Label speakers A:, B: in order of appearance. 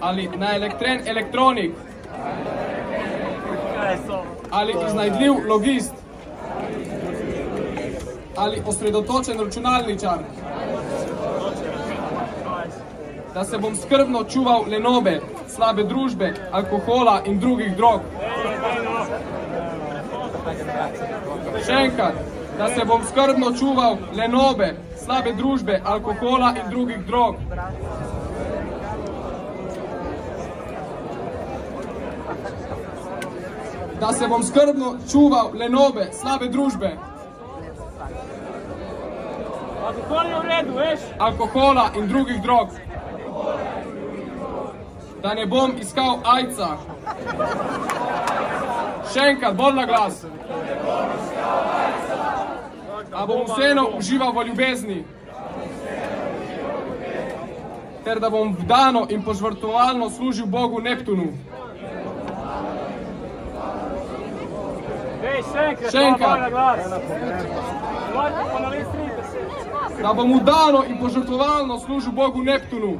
A: ali naelektren elektronik, ali iznajdljiv logist, ali osredotočen računalničar, da se bom skrbno čuval lenobe, slabe družbe, alkohola in drugih drog. Še enkrat, da se bom skrbno čuval lenobe, slabe družbe, alkohola in drugih drog. Da se bom skrbno čuval lenobe, slabe družbe. Alkohola in drugih drog. Da ne bom iskal aidsa. Še enkrat, bolj na glas. Da bom vseeno užival v ljubezni. Ter da bom vdano in požrtvovalno služil Bogu Neptunu. Še enkrat. Da bom vdano in požrtvovalno služil Bogu Neptunu.